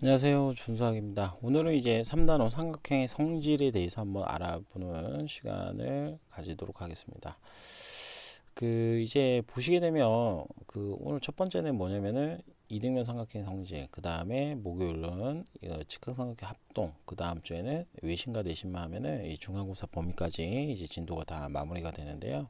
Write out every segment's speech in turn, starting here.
안녕하세요. 준수학입니다. 오늘은 이제 3단원 삼각형의 성질에 대해서 한번 알아보는 시간을 가지도록 하겠습니다. 이제 보시게 되면 오늘 첫 번째는 뭐냐면은 이등변 삼각형의 성질, 그 다음에 목요일은 직각삼각형 합동, 그 다음 주에는 외심과 내심만 하면은 이 중간고사 범위까지 이제 진도가 다 마무리가 되는데요.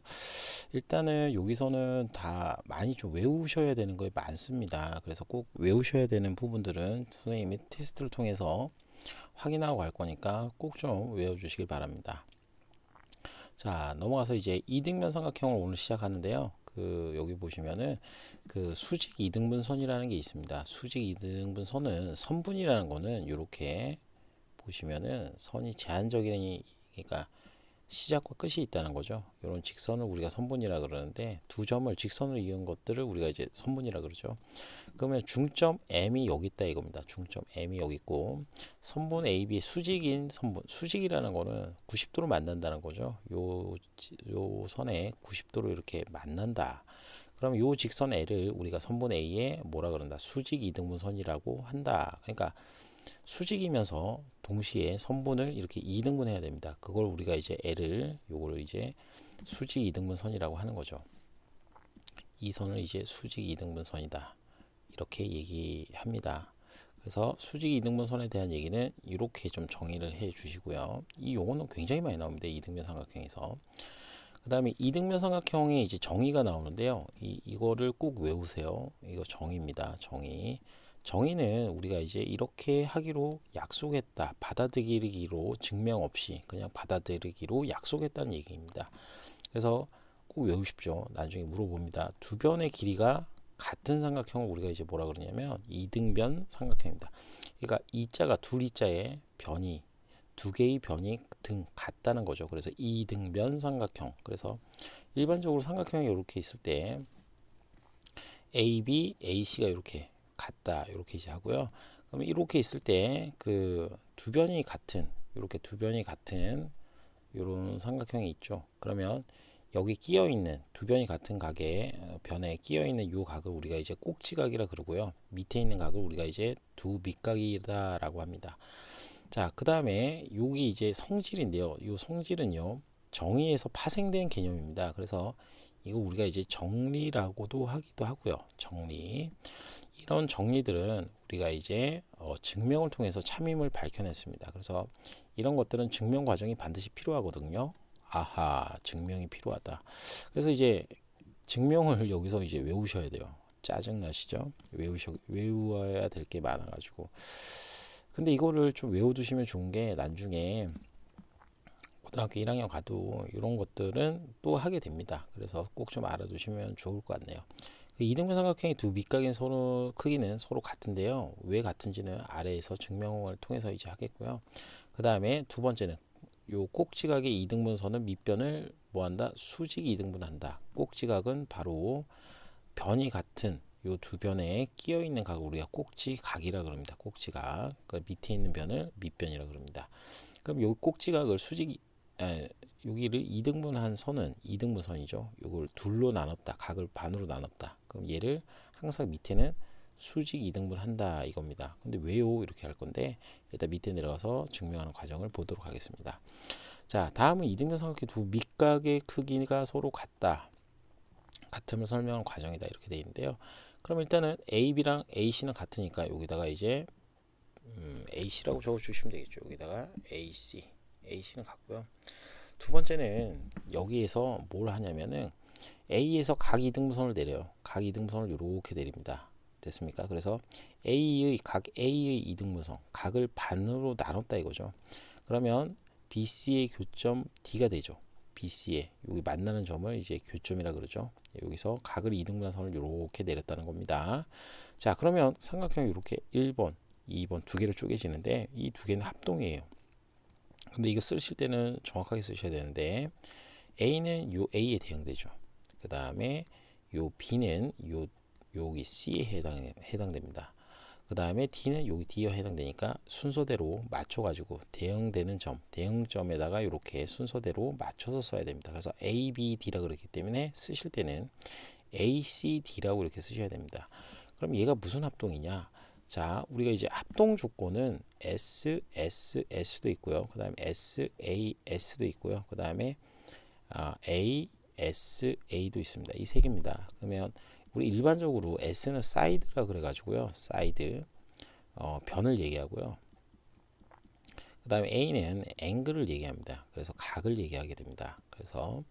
일단은 여기서는 다 많이 좀 외우셔야 되는 거에 많습니다. 그래서 꼭 외우셔야 되는 부분들은 선생님이 테스트를 통해서 확인하고 갈 거니까 꼭 좀 외워주시길 바랍니다. 자, 넘어가서 이제 이등변 삼각형을 오늘 시작하는데요. 여기 보시면은 수직 이등분선이라는 게 있습니다. 수직 이등분선은 선분이라는 거는 이렇게 보시면은 선이 제한적이니, 그러니까 시작과 끝이 있다는 거죠. 이런 직선을 우리가 선분이라 그러는데 두 점을 직선으로 이은 것들을 우리가 이제 선분이라 그러죠. 그러면 중점 M이 여기 있다 이겁니다. 중점 M이 여기 있고 선분 AB 수직인 선분, 수직이라는 거는 90도로 만난다는 거죠. 요 선에 90도로 이렇게 만난다. 그럼 요 직선 L을 우리가 선분 A에 뭐라 그런다? 수직 이등분선이라고 한다. 그러니까 수직이면서 동시에 선분을 이렇게 2등분 해야 됩니다. 그걸 우리가 이제 요거를 이제 수직 2등분 선이라고 하는 거죠. 이 선을 이제 수직 2등분 선이다. 이렇게 얘기합니다. 그래서 수직 2등분 선에 대한 얘기는 이렇게 좀 정의를 해 주시고요. 이 용어는 굉장히 많이 나옵니다. 이등변 삼각형에서. 그 다음에 이등변 삼각형에 이제 정의가 나오는데요. 이거를 꼭 외우세요. 이거 정의입니다. 정의는 우리가 이제 이렇게 하기로 약속했다. 받아들이기로 증명 없이 그냥 받아들이기로 약속했다는 얘기입니다. 그래서 꼭 외우십시오. 나중에 물어봅니다. 두 변의 길이가 같은 삼각형을 우리가 이제 뭐라 그러냐면 이등변 삼각형입니다. 그러니까 이자가 둘 이자에 변이 두 개의 변이 등 같다는 거죠. 그래서 이등변 삼각형. 그래서 일반적으로 삼각형이 이렇게 있을 때 AB, AC가 이렇게 같다. 이렇게 이제 하고요. 그러면 이렇게 있을 때 두 변이 같은 이렇게 두 변이 같은 이런 삼각형이 있죠. 그러면 여기 끼어 있는 두 변이 같은 각의 변에 끼어 있는 이 각을 우리가 이제 꼭지각이라 그러고요. 밑에 있는 각을 우리가 이제 두 밑각이다라고 합니다. 자, 그 다음에 여기 이제 성질인데요. 이 성질은요, 정의에서 파생된 개념입니다. 그래서 이거 우리가 이제 정리라고도 하기도 하고요. 정리. 이런 정리들은 우리가 이제 증명을 통해서 참임을 밝혀냈습니다. 그래서 이런 것들은 증명 과정이 반드시 필요하거든요. 아하, 증명이 필요하다. 그래서 이제 증명을 여기서 이제 외우셔야 돼요. 짜증 나시죠? 외워야 될 게 많아가지고. 근데 이거를 좀 외워두시면 좋은 게 나중에 고등학교 1학년 가도 이런 것들은 또 하게 됩니다. 그래서 꼭 좀 알아두시면 좋을 것 같네요. 이등변 삼각형의 두 밑각의 서로 크기는 서로 같은데요. 왜 같은지는 아래에서 증명을 통해서 이제 하겠고요. 그 다음에 두 번째는 요 꼭지각의 이등분선은 밑변을 뭐한다? 수직 이등분한다. 꼭지각은 바로 변이 같은 요 두 변에 끼어 있는 각을 우리가 꼭지각이라 그럽니다. 꼭지각. 그 밑에 있는 변을 밑변이라 그럽니다. 그럼 요 꼭지각을 여기를 2등분한 선은 2등분 선이죠. 요걸 둘로 나눴다. 각을 반으로 나눴다. 그럼 얘를 항상 밑에는 수직 2등분 한다 이겁니다. 근데 왜요? 이렇게 할 건데 일단 밑에 내려가서 증명하는 과정을 보도록 하겠습니다. 자, 다음은 이등변 삼각형 두 밑각의 크기가 서로 같다. 같음을 설명하는 과정이다. 이렇게 되어 있는데요. 그럼 일단은 AB랑 AC는 같으니까 여기다가 이제 AC라고 적어주시면 되겠죠. 여기다가 AC는 같고요. 두 번째는 여기에서 뭘 하냐면은 A에서 각 이등분선을 내려요. 각 이등분선을 이렇게 내립니다. 됐습니까? 그래서 각 A의 이등분선, 각을 반으로 나눴다 이거죠. 그러면 BC의 교점 D가 되죠. BC의 여기 만나는 점을 이제 교점이라 그러죠. 여기서 각을 이등분한 선을 이렇게 내렸다는 겁니다. 자, 그러면 삼각형이 이렇게 1번, 2번 두 개로 쪼개지는데 이 두 개는 합동이에요. 근데 이거 쓰실 때는 정확하게 쓰셔야 되는데 A는 요 A에 대응되죠. 그 다음에 요 B는 여기 C에 해당됩니다. 그 다음에 D는 여기 D에 해당되니까 순서대로 맞춰가지고 대응되는 점, 대응점에다가 이렇게 순서대로 맞춰서 써야 됩니다. 그래서 A, B, D라 그랬기 때문에 쓰실 때는 A, C, D라고 이렇게 쓰셔야 됩니다. 그럼 얘가 무슨 합동이냐? 자, 우리가 이제 합동 조건은 S, S, S도 있고요. 그 다음에 S, A, S도 있고요. 그 다음에 A, S, A도 있습니다. 이 세 개입니다. 그러면 우리 일반적으로 S는 사이드라 그래가지고요. 사이드, 변을 얘기하고요. 그 다음에 A는 앵글을 얘기합니다. 그래서 각을 얘기하게 됩니다. 그래서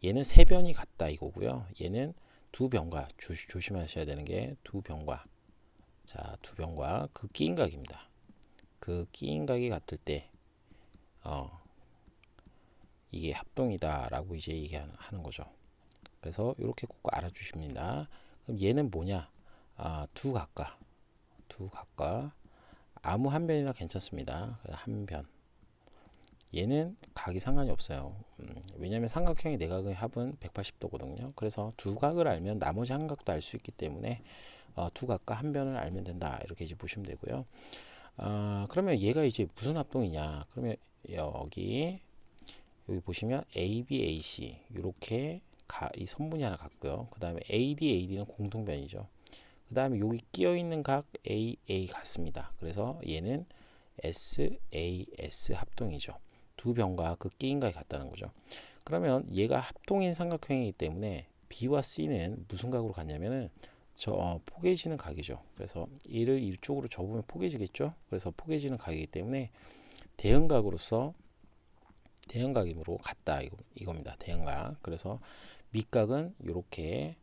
얘는 세 변이 같다 이거고요. 얘는 두 변과, 조심하셔야 되는 게 두 변과, 자, 두 변과 그 끼인각입니다. 그 끼인각이 같을 때 이게 합동이다라고 이제 얘기하는 거죠. 그래서 이렇게 꼭 알아주십니다. 그럼 얘는 뭐냐? 두 각과, 두 각과 아무 한 변이나 괜찮습니다. 한 변. 얘는 각이 상관이 없어요. 왜냐하면 삼각형의 내각의 합은 180도거든요. 그래서 두 각을 알면 나머지 한 각도 알 수 있기 때문에 두 각과 한 변을 알면 된다. 이렇게 이제 보시면 되고요. 그러면 얘가 이제 무슨 합동이냐? 그러면 여기 보시면 AB, AC 이렇게 이 선분이 하나 같고요. 그 다음에 AD, AD는 공통변이죠. 그 다음에 여기 끼어 있는 각 AA 같습니다. 그래서 얘는 SAS 합동이죠. 두 변과 그 끼인 각이 같다는 거죠. 그러면 얘가 합동인 삼각형이기 때문에 B와 C는 무슨 각으로 같냐면은 포개지는 각이죠. 그래서 얘를 이쪽으로 접으면 포개지겠죠. 그래서 포개지는 각이기 때문에 대응각으로서 대응각이므로 같다 이겁니다. 대응각. 그래서 밑각은 이렇게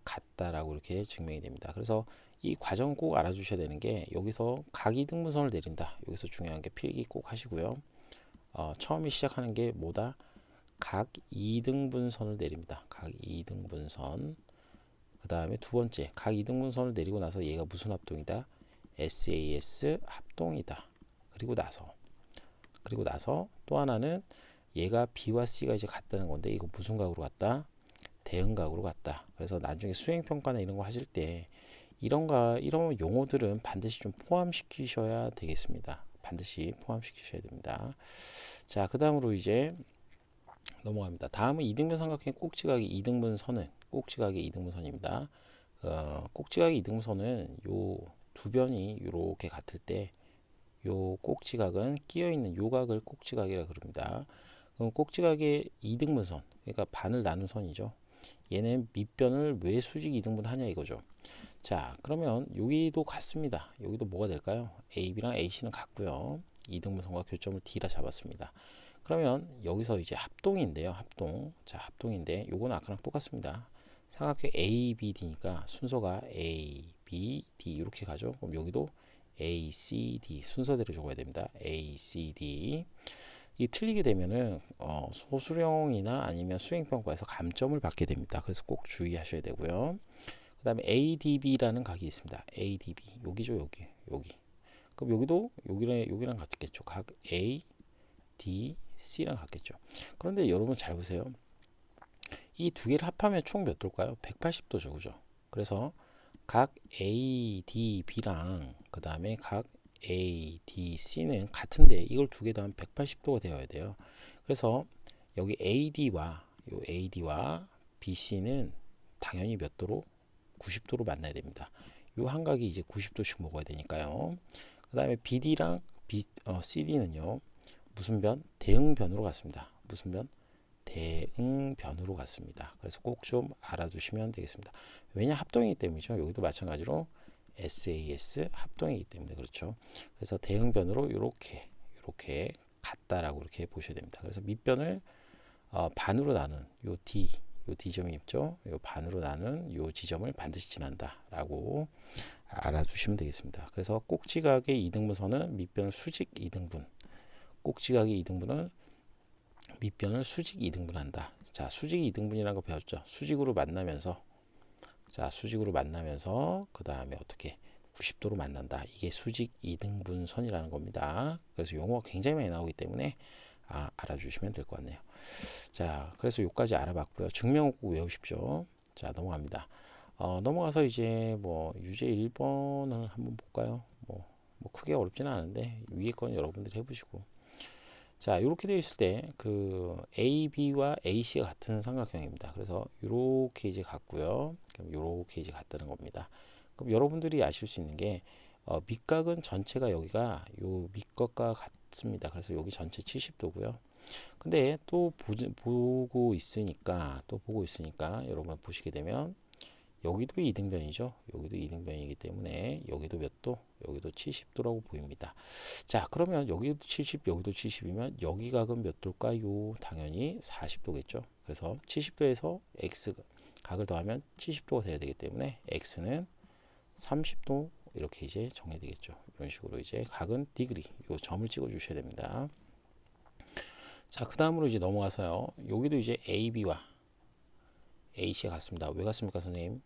같다라고 이렇게 증명이 됩니다. 그래서 이 과정 꼭 알아주셔야 되는 게 여기서 각이등분선을 내린다. 여기서 중요한 게 필기 꼭 하시고요. 처음에 시작하는 게 뭐다? 각이등분선을 내립니다. 각이등분선. 그 다음에 두 번째 각이등분선을 내리고 나서 얘가 무슨 합동이다? SAS 합동이다. 그리고 나서 또 하나는 얘가 B와 C가 이제 같다는 건데 이거 무슨 각으로 같다? 대응각으로 같다. 그래서 나중에 수행평가나 이런 거 하실 때 이런 용어들은 반드시 좀 포함시키셔야 되겠습니다. 반드시 포함시키셔야 됩니다. 자, 그 다음으로 이제 넘어갑니다. 다음은 이등분 삼각형의 꼭지각의 이등분선은 꼭지각의 이등분선입니다. 꼭지각의 이등분선은 요 두 변이 이렇게 같을 때 요 꼭지각은 끼어 있는 요 각을 꼭지각이라 그럽니다. 그럼 꼭지각의 이등분선, 그러니까 반을 나눈 선이죠. 얘는 밑변을 왜 수직 이등분 하냐 이거죠. 자, 그러면 여기도 같습니다. 여기도 뭐가 될까요? AB랑 AC는 같고요. 이등분선과 교점을 D라 잡았습니다. 그러면 여기서 이제 합동인데요. 합동. 자, 합동인데 요거는 아까랑 똑같습니다. 삼각형 ABD니까 순서가 A, B, D 이렇게 가죠. 그럼 여기도 A, C, D 순서대로 적어야 됩니다. A, C, D. 이 틀리게 되면은 소수령이나 아니면 수행평가에서 감점을 받게 됩니다. 그래서 꼭 주의하셔야 되고요. 그 다음에 ADB라는 각이 있습니다. ADB 여기죠, 여기. 그럼 여기도 여기랑 같겠죠. 각 A, D, C랑 같겠죠. 그런데 여러분 잘 보세요. 이 두 개를 합하면 총 몇 도일까요? 180도죠, 그죠? 그래서 각 A, D, B랑 그 다음에 각 A, D, C는 같은데 이걸 두 개 더하면 180도가 되어야 돼요. 그래서 여기 AD와 BC는 당연히 몇 도로? 90도로 만나야 됩니다. 이 한각이 이제 90도씩 먹어야 되니까요. 그 다음에 BD랑 CD는요. 무슨 변? 대응변으로 갔습니다. 무슨 변? 대응변으로 갔습니다. 그래서 꼭 좀 알아두시면 되겠습니다. 왜냐 합동이기 때문이죠. 여기도 마찬가지로 SAS 합동이기 때문에 그렇죠. 그래서 대응변으로 이렇게 같다라고 이렇게 보셔야 됩니다. 그래서 밑변을 반으로 나눈 요 D점이 있죠. 요 반으로 나눈 요 지점을 반드시 지난다라고 알아두시면 되겠습니다. 그래서 꼭지각의 이등분선은 밑변을 수직 이등분, 꼭지각의 이등분은 밑변을 수직 이등분한다. 자, 수직 이등분이라는 거 배웠죠. 수직으로 만나면서 그 다음에 어떻게 90도로 만난다. 이게 수직 이등분선이라는 겁니다. 그래서 용어가 굉장히 많이 나오기 때문에 알아주시면 될 것 같네요. 자, 그래서 여기까지 알아봤고요. 증명을 꼭 외우십시오. 자, 넘어갑니다. 넘어가서 이제 뭐 유제 1번을 한번 볼까요? 뭐 크게 어렵지는 않은데 위에 거는 여러분들이 해보시고. 자, 이렇게 되어 있을 때 그 AB와 AC가 같은 삼각형입니다. 그래서 이렇게 이제 같고요. 그럼 이렇게 이제 같다는 겁니다. 그럼 여러분들이 아실 수 있는 게 밑각은 전체가 여기가 요 밑각과 같습니다. 그래서 여기 전체 70도고요. 근데 또 보고 있으니까 여러분 보시게 되면 여기도 이등변이죠. 여기도 이등변이기 때문에 여기도 몇 도? 여기도 70도라고 보입니다. 자, 그러면 여기도 70, 여기도 70이면 여기 각은 몇 도일까요? 당연히 40도겠죠. 그래서 70도에서 x 각을 더하면 70도가 돼야 되기 때문에 x는 30도 이렇게 이제 정해되겠죠. 이런 식으로 이제 각은 디그리 요 점을 찍어 주셔야 됩니다. 자, 그 다음으로 이제 넘어가서요. 여기도 이제 AB와 AC가 같습니다. 왜 같습니까, 선생님?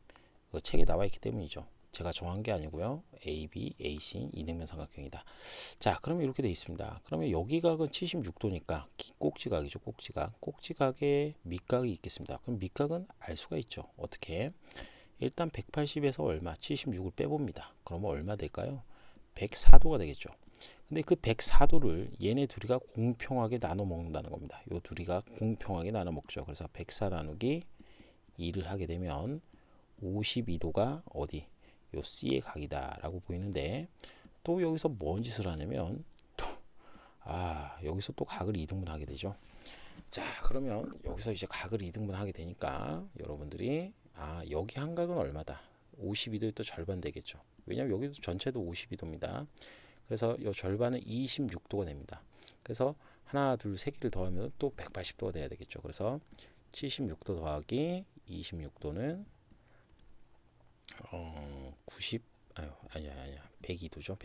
그 책에 나와 있기 때문이죠. 제가 정한 게 아니고요. AB, AC 이등변 삼각형이다. 자, 그러면 이렇게 돼 있습니다. 그러면 여기 각은 76도니까 꼭지각이죠. 꼭지각에 밑각이 있겠습니다. 그럼 밑각은 알 수가 있죠. 어떻게? 일단 180에서 얼마? 76을 빼봅니다. 그러면 얼마 될까요? 104도가 되겠죠. 근데 그 104도를 얘네 둘이가 공평하게 나눠 먹는다는 겁니다. 요 둘이가 공평하게 나눠 먹죠. 그래서 104 나누기 2를 하게 되면 52도가 어디? 요 C의 각이다 라고 보이는데, 또 여기서 뭔 짓을 하냐면 여기서 또 각을 이등분 하게 되죠. 자, 그러면 여기서 이제 각을 이등분 하게 되니까 여러분들이 여기 한 각은 얼마다? 52도의 또 절반 되겠죠. 왜냐면 여기도 전체도 52도입니다. 그래서 이 절반은 26도가 됩니다. 그래서 하나, 둘, 세 개를 더하면 또 180도가 돼야 되겠죠. 그래서 76도 더하기 26도는 102도죠.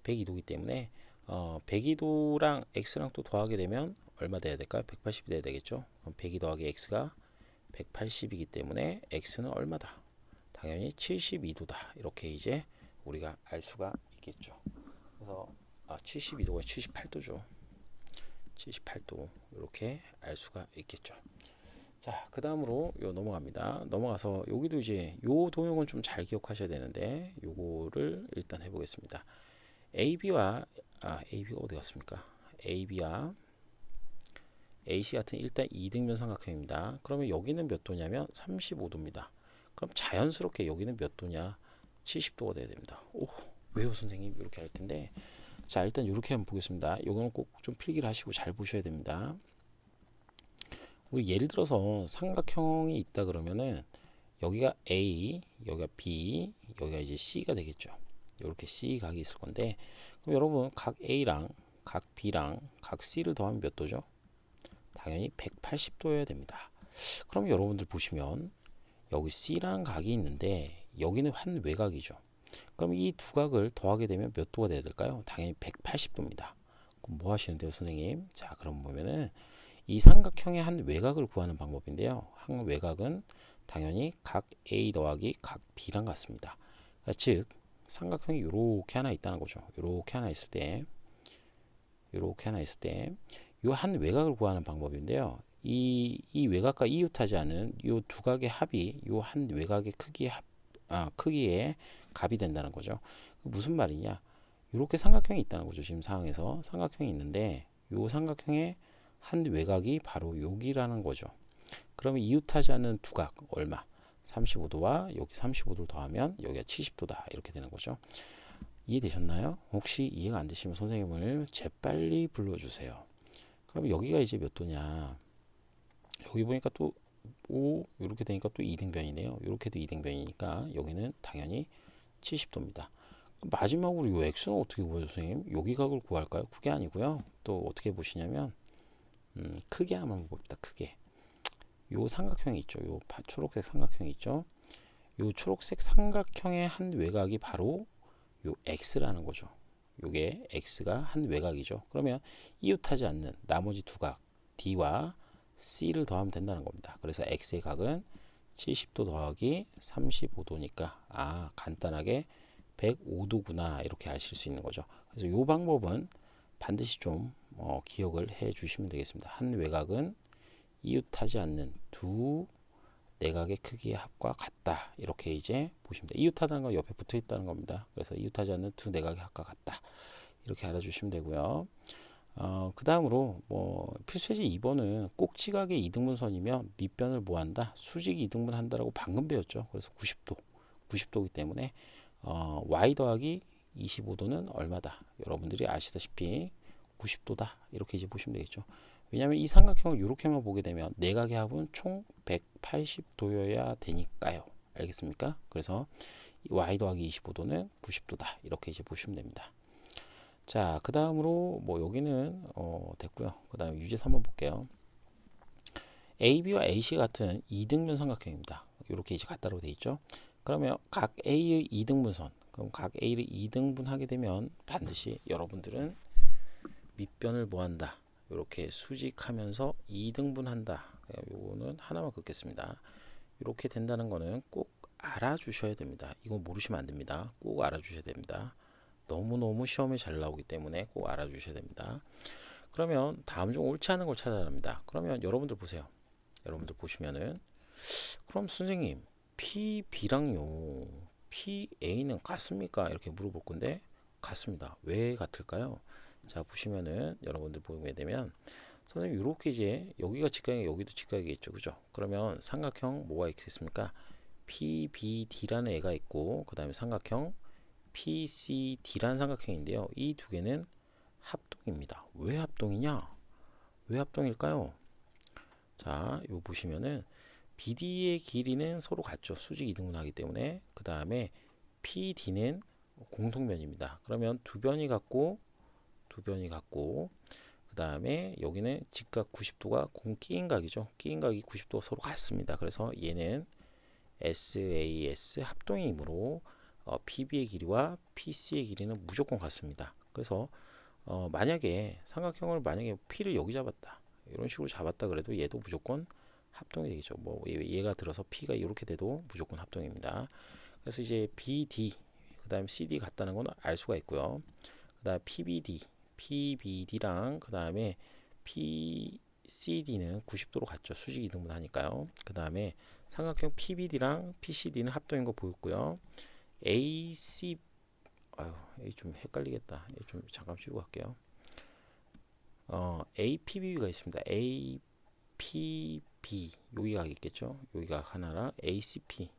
102도이기 때문에 102도랑 x랑 또 더하게 되면 얼마 돼야 될까요? 180이 돼야 되겠죠. 그럼 102 더하기 x가 180이기 때문에 x는 얼마다? 당연히 72도다. 이렇게 이제 우리가 알 수가 있겠죠. 그래서 72도가 78도죠. 78도 이렇게 알 수가 있겠죠. 자, 그 다음으로 넘어갑니다. 넘어가서 여기도 이제 요 도형은 좀 잘 기억하셔야 되는데 요거를 일단 해보겠습니다. AB가 어디 갔습니까? AB와 AC 같은 일단 이등변 삼각형입니다. 그러면 여기는 몇 도냐면 35도입니다. 그럼 자연스럽게 여기는 몇 도냐? 70도가 돼야 됩니다. 왜요 선생님? 이렇게 할 텐데, 자, 일단 이렇게 한번 보겠습니다. 이거는 꼭 좀 필기를 하시고 잘 보셔야 됩니다. 우리 예를 들어서 삼각형이 있다 그러면은 여기가 A, 여기가 B, 여기가 이제 C가 되겠죠. 이렇게 C 각이 있을 건데, 그럼 여러분 각 A랑 각 B랑 각 C를 더하면 몇 도죠? 당연히 180도여야 됩니다. 그럼 여러분들 보시면 여기 C라는 각이 있는데 여기는 한 외곽이죠. 그럼 이 두 각을 더하게 되면 몇 도가 돼야 될까요? 당연히 180도입니다. 그럼 뭐 하시는데요, 선생님? 자, 그럼 보면은 이 삼각형의 한 외곽을 구하는 방법인데요. 한 외곽은 당연히 각 A 더하기 각 B랑 같습니다. 그러니까 즉 삼각형이 이렇게 하나 있다는 거죠. 이렇게 하나 있을 때 이 한 외곽을 구하는 방법인데요. 이 외곽과 이웃하지 않은 이 두 각의 합이 이 한 외곽의 크기의 값이 된다는 거죠. 무슨 말이냐? 이렇게 삼각형이 있다는 거죠. 지금 상황에서 삼각형이 있는데 이 삼각형의 한 외곽이 바로 여기라는 거죠. 그러면 이웃하지 않는 두 각 얼마? 35도와 여기 35도를 더하면 여기가 70도다. 이렇게 되는 거죠. 이해되셨나요? 혹시 이해가 안 되시면 선생님을 재빨리 불러주세요. 그럼 여기가 이제 몇 도냐? 여기 보니까 또 이렇게 되니까 또 이등변이네요. 이렇게도 이등변이니까 여기는 당연히 70도입니다. 마지막으로 이 x는 어떻게 구해요, 선생님? 여기 각을 구할까요? 그게 아니고요. 또 어떻게 보시냐면 크게 한번 봅니다. 크게. 요 삼각형이 있죠. 요 초록색 삼각형이 있죠. 요 초록색 삼각형의 한 외곽이 바로 요 x라는 거죠. 요게 x가 한 외곽이죠. 그러면 이웃하지 않는 나머지 두 각 d와 c를 더하면 된다는 겁니다. 그래서 x의 각은 70도 더하기 35도니까 간단하게 105도구나 이렇게 아실 수 있는 거죠. 그래서 이 방법은 반드시 좀 기억을 해 주시면 되겠습니다. 한 외곽은 이웃하지 않는 두 내각의 크기의 합과 같다. 이렇게 이제 보시면 됩니다. 이웃하다는 건 옆에 붙어 있다는 겁니다. 그래서 이웃하지 않는 두 내각의 합과 같다. 이렇게 알아주시면 되고요. 그 다음으로 필수예제 2번은 꼭지각의 이등분선이면 밑변을 뭐한다? 수직 이등분 한다라고 방금 배웠죠. 그래서 90도이기 때문에 y 더하기 25도는 얼마다? 여러분들이 아시다시피 90도다. 이렇게 이제 보시면 되겠죠. 왜냐하면 이 삼각형을 이렇게만 보게 되면 내각의 합은 총 180도여야 되니까요. 알겠습니까? 그래서 y 더하기 25도는 90도다. 이렇게 이제 보시면 됩니다. 자, 그 다음으로 뭐 여기는 됐고요. 그 다음 유제사 한번 볼게요. AB와 AC가 같은 이등변 삼각형입니다. 이렇게 이제 같다로 되어 있죠. 그러면 각 A의 이등분선, 그럼 각 A를 이등분하게 되면 반드시 여러분들은 밑변을 뭐한다? 이렇게 수직하면서 이등분한다. 요거는 하나만 긋겠습니다. 이렇게 된다는 거는 꼭 알아주셔야 됩니다. 이거 모르시면 안 됩니다. 꼭 알아주셔야 됩니다. 너무너무 시험에 잘 나오기 때문에 꼭 알아주셔야 됩니다. 그러면 다음 중 옳지 않은 걸 찾아야 합니다. 그러면 여러분들 보세요. 여러분들 보시면은 그럼 선생님 PB랑요 PA는 같습니까? 이렇게 물어볼 건데 같습니다. 왜 같을까요? 자, 보시면은 여러분들 보게 되면 선생님 이렇게 이제 여기가 직각이 여기도 직각이겠죠, 그죠? 그러면 삼각형 뭐가 있겠습니까? PBD라는 애가 있고 그 다음에 삼각형 PCD라는 삼각형인데요. 이 두 개는 합동입니다. 왜 합동이냐? 왜 합동일까요? 자, 요 보시면은 BD의 길이는 서로 같죠. 수직 이등분하기 때문에. 그 다음에 PD는 공통변입니다. 그러면 두 변이 같고 그 다음에 여기는 직각 90도가 끼인 각이죠. 끼인 각이 90도가 서로 같습니다. 그래서 얘는 SAS 합동이므로 PB의 길이와 PC의 길이는 무조건 같습니다. 그래서 만약에 삼각형을 만약에 P를 여기 잡았다. 이런 식으로 잡았다 그래도 얘도 무조건 합동이 되겠죠. 뭐 얘가 들어서 P가 이렇게 돼도 무조건 합동입니다. 그래서 이제 BD 그 다음 CD 같다는 건 알 수가 있고요. 그 다음 PBD랑 그 다음에 PCD는 90도로 같죠. 수직 이등분 하니까요. 그 다음에 삼각형 PBD랑 PCD는 합동인 거 보였고요. AC 좀 헷갈리겠다. 좀 잠깐 쉬고 갈게요. APB가 있습니다. APB 여기가 있겠죠. 여기가 하나랑 ACP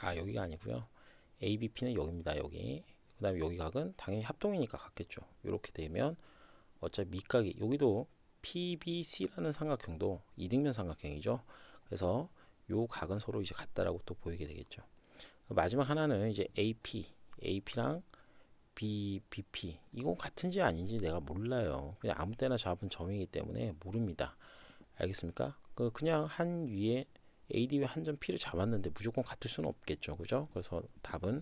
여기가 아니고요. ABP는 여기입니다. 여기. 그 다음에 여기 각은 당연히 합동이니까 같겠죠. 이렇게 되면 어차피 밑각이 여기도 PBC라는 삼각형도 이등변 삼각형이죠. 그래서 요 각은 서로 이제 같다라고 또 보이게 되겠죠. 마지막 하나는 이제 AP랑 BP 이건 같은지 아닌지 내가 몰라요. 그냥 아무 때나 잡은 점이기 때문에 모릅니다. 알겠습니까? 그냥 한 위에 AD 위에 한 점 P를 잡았는데 무조건 같을 수는 없겠죠. 그죠? 그래서 답은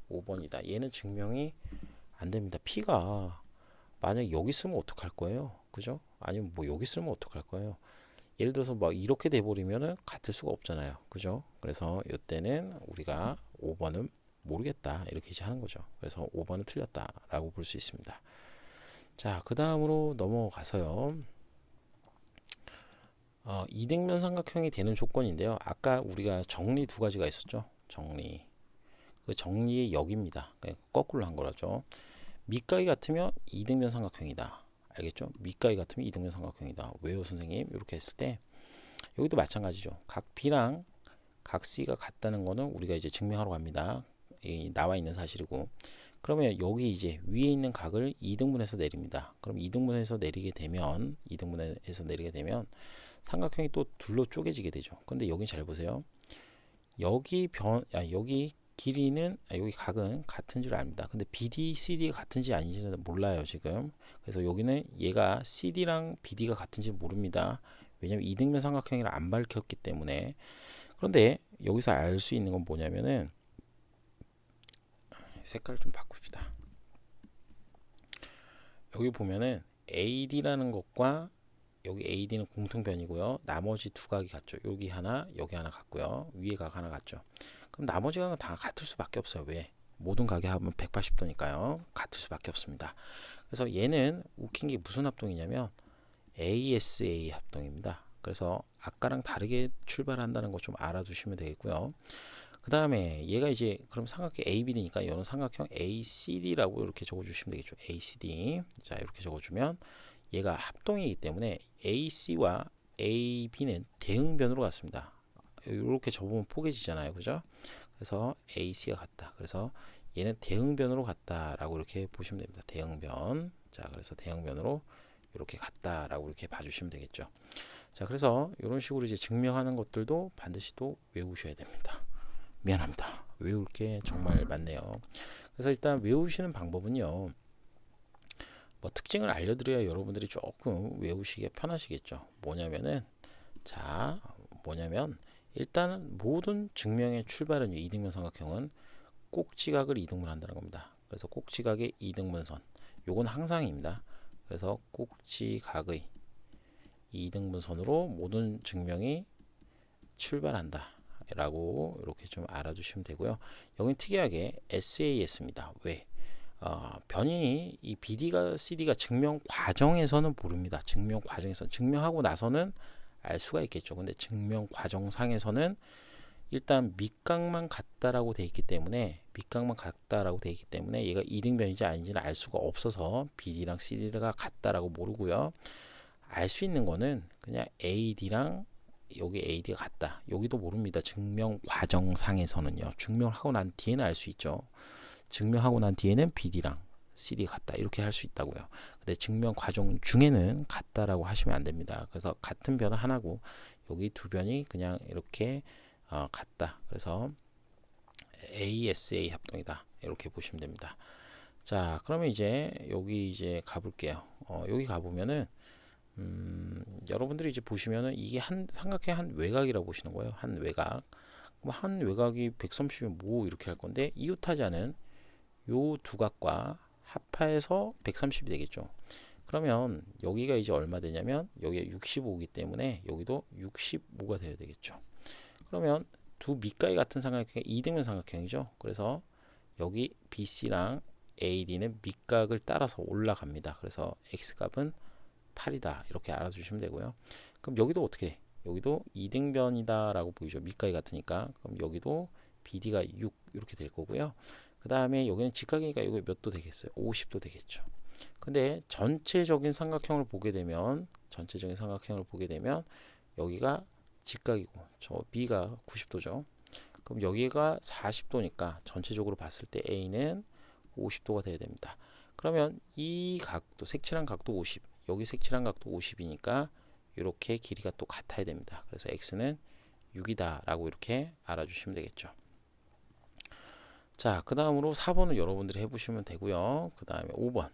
5번이다. 얘는 증명이 안 됩니다. P가 만약 여기 쓰면 어떡할 거예요? 그죠? 아니면 뭐 여기 쓰면 어떡할 거예요? 예를 들어서 막 이렇게 돼 버리면은 같을 수가 없잖아요. 그죠? 그래서 이때는 우리가 5번은 모르겠다. 이렇게 이제 하는 거죠. 그래서 5번은 틀렸다라고 볼 수 있습니다. 자, 그 다음으로 넘어가서요. 이등변 삼각형이 되는 조건인데요. 아까 우리가 정리 두 가지가 있었죠. 정리. 그 정리의 역입니다. 거꾸로 한 거라죠. 밑각이 같으면 이등변 삼각형이다. 알겠죠? 밑각이 같으면 이등변 삼각형이다. 왜요, 선생님? 이렇게 했을 때 여기도 마찬가지죠. 각 B랑 각 C가 같다는 거는 우리가 이제 증명하러 갑니다. 나와 있는 사실이고. 그러면 여기 이제 위에 있는 각을 2등분해서 내립니다. 그럼 2등분해서 내리게 되면 삼각형이 또 둘로 쪼개지게 되죠. 근데 여기 잘 보세요. 여기 길이는 여기 각은 같은 줄 압니다. 근데 BD, CD가 같은지 아닌지는 몰라요 지금. 그래서 여기는 얘가 CD랑 BD가 같은지 모릅니다. 왜냐면 이등변 삼각형이라 안 밝혔기 때문에. 그런데 여기서 알 수 있는 건 뭐냐면은 색깔을 좀 바꿉시다. 여기 보면은 AD라는 것과 여기 AD는 공통변이고요. 나머지 두 각이 같죠. 여기 하나, 여기 하나 같고요. 위에 각 하나 같죠. 그럼 나머지 각은 다 같을 수밖에 없어요. 왜? 모든 각이 합은 180도니까요. 같을 수밖에 없습니다. 그래서 얘는 웃긴 게 무슨 합동이냐면 ASA 합동입니다. 그래서 아까랑 다르게 출발한다는 거 좀 알아두시면 되겠고요. 그 다음에 얘가 이제 그럼 삼각형 AB니까 이거는 삼각형 ACD라고 이렇게 적어주시면 되겠죠. ACD. 자, 이렇게 적어주면 얘가 합동이기 때문에 AC와 AB는 대응변으로 같습니다. 이렇게 접으면 포개지잖아요. 그죠? 그래서 AC가 같다. 그래서 얘는 대응변으로 같다라고 이렇게 보시면 됩니다. 대응변. 자, 그래서 대응변으로 이렇게 같다라고 이렇게 봐주시면 되겠죠. 자, 그래서 이런 식으로 이제 증명하는 것들도 반드시 또 외우셔야 됩니다. 미안합니다. 외울 게 정말 많네요. 그래서 일단 외우시는 방법은요. 뭐 특징을 알려드려야 여러분들이 조금 외우시기가 편하시겠죠. 뭐냐면은 자, 뭐냐면 일단은 모든 증명의 출발은 이등변 삼각형은 꼭지각을 이등분한다는 겁니다. 그래서 꼭지각의 이등분선 요건 항상입니다. 그래서 꼭지각의 이등분선으로 모든 증명이 출발한다 라고 이렇게 좀 알아두시면 되고요. 여기는 특이하게 SAS입니다. 왜? 변이 이 BD가 CD가 증명 과정에서는 모릅니다. 증명 과정에서 증명하고 나서는 알 수가 있겠죠. 근데 증명 과정상에서는 일단 밑각만 같다라고 돼 있기 때문에 얘가 이등변인지 아닌지는 알 수가 없어서 BD랑 CD가 같다라고 모르고요. 알 수 있는 거는 그냥 AD랑 여기 AD가 같다. 여기도 모릅니다. 증명 과정상에서는요. 증명을 하고 난 뒤에는 알 수 있죠. 증명하고 난 뒤에는 BD랑 CD가 같다. 이렇게 할 수 있다고요. 근데 증명 과정 중에는 같다라고 하시면 안 됩니다. 그래서 같은 변은 하나고 여기 두 변이 그냥 이렇게 같다. 그래서 ASA 합동이다. 이렇게 보시면 됩니다. 자, 그러면 이제 여기 이제 가볼게요. 여기 가보면은 여러분들이 이제 보시면은 이게 한 삼각형 한 외곽이라고 보시는 거예요. 한 외곽. 그럼 한 외곽이 130이면 뭐 이렇게 할 건데 이웃하자는 요 두 각과 합하여서 130이 되겠죠. 그러면 여기가 이제 얼마 되냐면 여기가 65이기 때문에 여기도 65가 되어야 되겠죠. 그러면 두 밑가위 같은 삼각형이 이등변 삼각형이죠. 그래서 여기 BC랑 AD는 밑각을 따라서 올라갑니다. 그래서 X값은 8이다. 이렇게 알아주시면 되고요. 그럼 여기도 어떻게 해? 여기도 이등변이다 라고 보이죠. 밑가위 같으니까. 그럼 여기도 BD가 6 이렇게 될 거고요. 그 다음에 여기는 직각이니까 여기 몇 도 되겠어요? 50도 되겠죠. 근데 전체적인 삼각형을 보게 되면 여기가 직각이고 저 B가 90도죠. 그럼 여기가 40도니까 전체적으로 봤을 때 A는 50도가 돼야 됩니다. 그러면 이 각도, 색칠한 각도 50, 여기 색칠한 각도 50이니까 이렇게 길이가 또 같아야 됩니다. 그래서 X는 6이다 라고 이렇게 알아주시면 되겠죠. 자, 그 다음으로 4번을 여러분들이 해보시면 되고요. 그 다음에 5번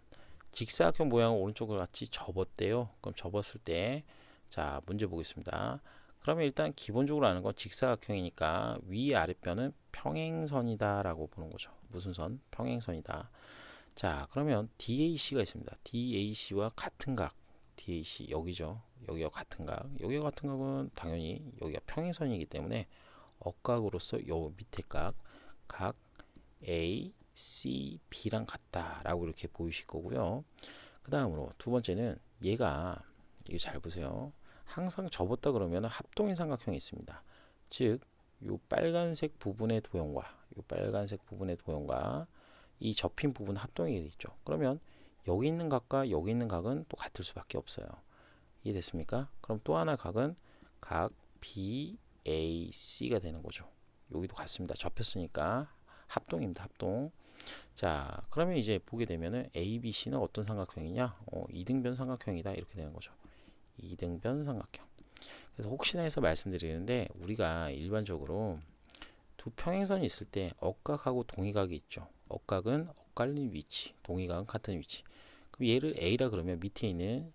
직사각형 모양을 오른쪽으로 같이 접었대요. 그럼 접었을 때 자, 문제 보겠습니다. 그러면 일단 기본적으로 아는 건 직사각형이니까 위 아랫변은 평행선이다 라고 보는 거죠. 무슨 선? 평행선이다. 자, 그러면 DAC가 있습니다. DAC와 같은 각 DAC 여기죠. 여기가 같은 각. 여기가 같은 각은 당연히 여기가 평행선이기 때문에 억각으로서 요 밑에 각 A, C, B랑 같다라고 이렇게 보이실 거고요. 그 다음으로 두 번째는 얘가 이거 잘 보세요. 항상 접었다 그러면 합동인 삼각형이 있습니다. 즉, 요 빨간색 부분의 도형과 이 접힌 부분 합동이 되죠. 그러면 여기 있는 각과 여기 있는 각은 또 같을 수밖에 없어요. 이해됐습니까? 그럼 또 하나 각은 각 BAC가 되는 거죠. 여기도 같습니다. 접혔으니까 합동입니다. 합동. 자, 그러면 이제 보게 되면은 ABC는 어떤 삼각형이냐? 이등변 삼각형이다. 이렇게 되는 거죠. 이등변 삼각형. 그래서 혹시나 해서 말씀드리는데 우리가 일반적으로 두 평행선이 있을 때 억각하고 동의각이 있죠. 억각은 엇갈린 위치, 동의각은 같은 위치. 그럼 얘를 A라 그러면 밑에 있는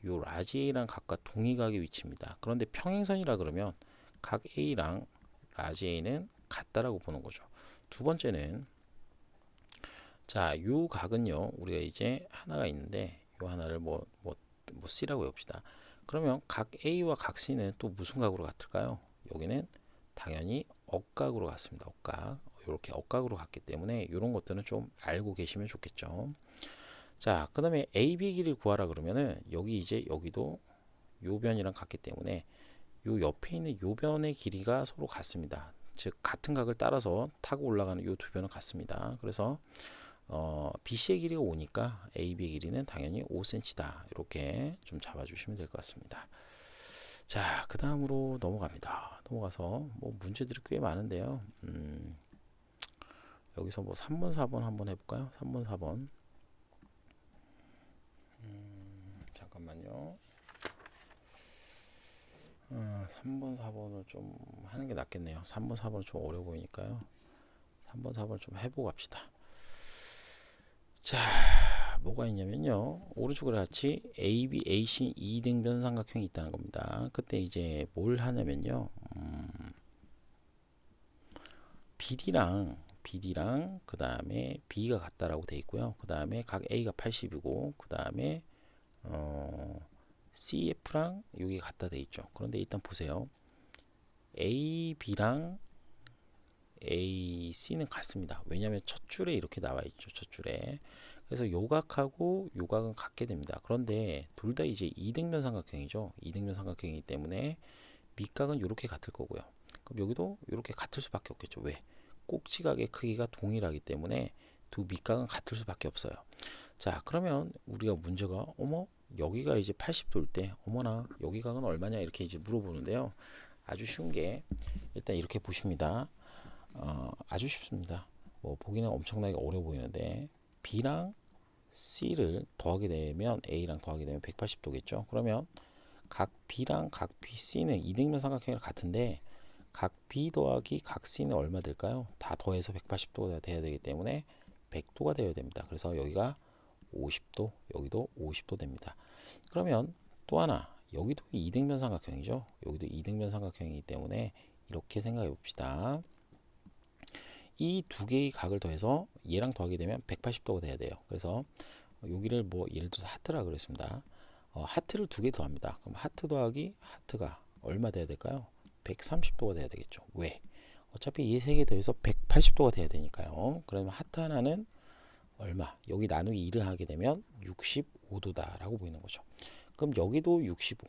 요 라지 A랑 각과 동의각의 위치입니다. 그런데 평행선이라 그러면 각 A랑 라지 A는 같다라고 보는 거죠. 두 번째는 자, 요 각은요. 우리가 이제 하나가 있는데 요 하나를 뭐 C라고 해봅시다. 그러면 각 A와 각 C는 또 무슨 각으로 같을까요? 여기는 당연히 억각으로 같습니다. 억각. 이렇게 억각으로 같기 때문에 이런 것들은 좀 알고 계시면 좋겠죠. 자, 그 다음에 AB 길이를 구하라 그러면은 여기 이제 여기도 요 변이랑 같기 때문에 요 옆에 있는 요 변의 길이가 서로 같습니다. 즉 같은 각을 따라서 타고 올라가는 요 두 변은 같습니다. 그래서 BC의 길이가 5니까 AB의 길이는 당연히 5cm다. 이렇게 좀 잡아주시면 될 것 같습니다. 자, 그 다음으로 넘어갑니다. 넘어가서 뭐 문제들이 꽤 많은데요. 여기서 뭐 3번, 4번 한번 해볼까요? 3번, 4번. 잠깐만요. 3번, 4번을 좀 하는 게 낫겠네요. 3번, 4번은 좀 어려 보이니까요. 3번, 4번을 좀 해보고 갑시다. 자, 뭐가 있냐면요. 오른쪽으로 같이 AB, AC 이등변 삼각형이 있다는 겁니다. 그때 이제 뭘 하냐면요. BD랑 그 다음에 B가 같다라고 돼 있고요. 그 다음에 각 A가 80이고 그 다음에 CF랑 여기 같다 돼 있죠. 그런데 일단 보세요. AB랑 AC는 같습니다. 왜냐하면 첫 줄에 이렇게 나와 있죠. 첫 줄에. 그래서 요각하고 요각은 같게 됩니다. 그런데 둘 다 이제 이등변 삼각형이죠. 이등변 삼각형이기 때문에 밑각은 이렇게 같을 거고요. 그럼 여기도 이렇게 같을 수밖에 없겠죠. 왜? 꼭지각의 크기가 동일하기 때문에 두 밑각은 같을 수밖에 없어요. 자, 그러면 우리가 문제가 어머 여기가 이제 80도일 때 어머나 여기 각은 얼마냐 이렇게 이제 물어보는데요. 아주 쉬운 게 일단 이렇게 보십니다. 아주 쉽습니다. 뭐 보기는 엄청나게 어려 보이는데 B랑 C를 더하게 되면 A랑 더하게 되면 180도겠죠. 그러면 각 B랑 각 BC는 이등변 삼각형이랑 같은데 각 B 더하기 각 C는 얼마 될까요? 다 더해서 180도가 돼야 되기 때문에 100도가 되어야 됩니다. 그래서 여기가 50도, 여기도 50도 됩니다. 그러면 또 하나, 여기도 이등변 삼각형이죠. 여기도 이등변 삼각형이기 때문에 이렇게 생각해 봅시다. 이 두 개의 각을 더해서 얘랑 더하게 되면 180도가 돼야 돼요. 그래서 여기를 뭐 예를 들어서 하트라 그랬습니다. 하트를 두 개 더합니다. 그럼 하트 더하기 하트가 얼마 돼야 될까요? 130도가 돼야 되겠죠. 왜? 어차피 이 세 개 더해서 180도가 돼야 되니까요. 그러면 하트 하나는 얼마? 여기 나누기 2를 하게 되면 65도다 라고 보이는 거죠. 그럼 여기도 65,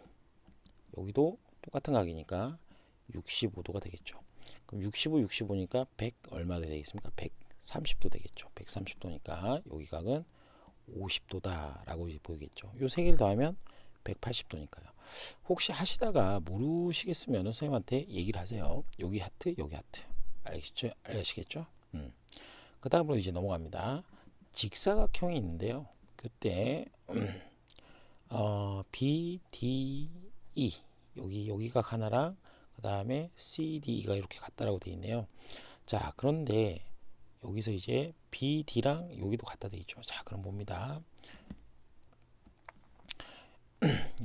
여기도 똑같은 각이니까 65도가 되겠죠. 그럼 65, 65니까 100 얼마 되겠습니까? 130도 되겠죠. 130도니까 여기 각은 50도다 라고 보이겠죠. 요 세 개를 더하면 180도니까요. 혹시 하시다가 모르시겠으면 선생님한테 얘기를 하세요. 여기 하트, 여기 하트. 아시겠죠? 그 다음으로 이제 넘어갑니다. 직사각형이 있는데요. 그때 B, D, E 여기가 하나랑 그 다음에 C, D가 이렇게 같다라고 되어 있네요. 자, 그런데 여기서 이제 B, D랑 여기도 같다 되어 있죠. 자, 그럼 봅니다.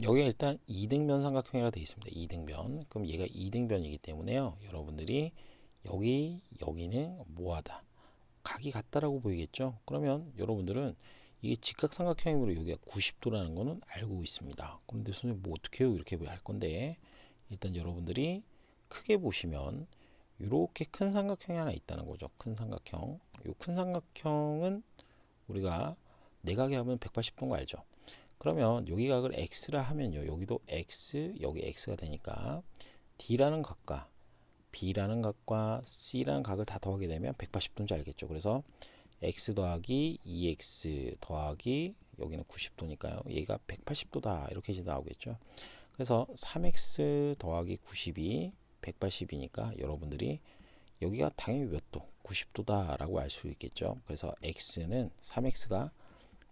여기가 일단 이등변 삼각형이라 되어 있습니다. 이등변. 그럼 얘가 이등변이기 때문에요. 여러분들이 여기는 뭐하다? 각이 같다라고 보이겠죠. 그러면 여러분들은 이게 직각삼각형이므로 여기가 90도라는 거는 알고 있습니다. 그런데 선생님 뭐 어떻게 해요? 이렇게 할 건데 일단 여러분들이 크게 보시면 이렇게 큰 삼각형이 하나 있다는 거죠. 큰 삼각형. 이 큰 삼각형은 우리가 내각에 하면 180도인 거 알죠? 그러면 여기 각을 x라 하면요. 여기도 x, 여기 x가 되니까 d라는 각과 B라는 각과 C라는 각을 다 더하게 되면 180도인지 알겠죠. 그래서 x 더하기 2x 더하기 여기는 90도니까요. 얘가 180도다 이렇게 이제 나오겠죠. 그래서 3x 더하기 90이 180이니까 여러분들이 여기가 당연히 몇 도? 90도다 라고 알 수 있겠죠. 그래서 x는 3x가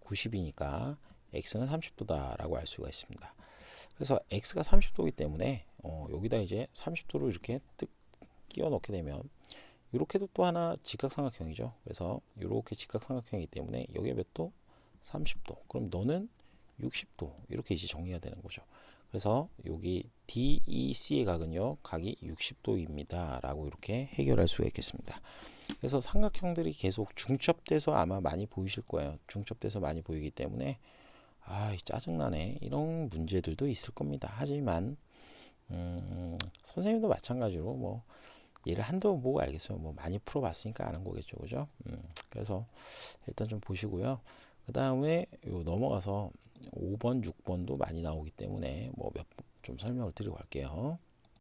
90이니까 x는 30도다 라고 알 수가 있습니다. 그래서 x가 30도이기 때문에 여기다 이제 30도를 이렇게 뜩 끼워 넣게 되면 이렇게도 또 하나 직각삼각형이죠. 그래서 이렇게 직각삼각형이기 때문에 여기에 몇 도? 30도. 그럼 너는 60도. 이렇게 이제 정리가 되는 거죠. 그래서 여기 DEC의 각은요. 각이 60도입니다. 라고 이렇게 해결할 수가 있겠습니다. 그래서 삼각형들이 계속 중첩돼서 아마 많이 보이실 거예요. 중첩돼서 많이 보이기 때문에 짜증나네. 이런 문제들도 있을 겁니다. 하지만 선생님도 마찬가지로 뭐 얘를 한두 번 보고 알겠어요. 뭐 많이 풀어봤으니까 아는 거겠죠, 그죠? 그래서 일단 좀 보시고요. 그 다음에 넘어가서 5번, 6번도 많이 나오기 때문에 뭐 몇 좀 설명을 드리고 갈게요.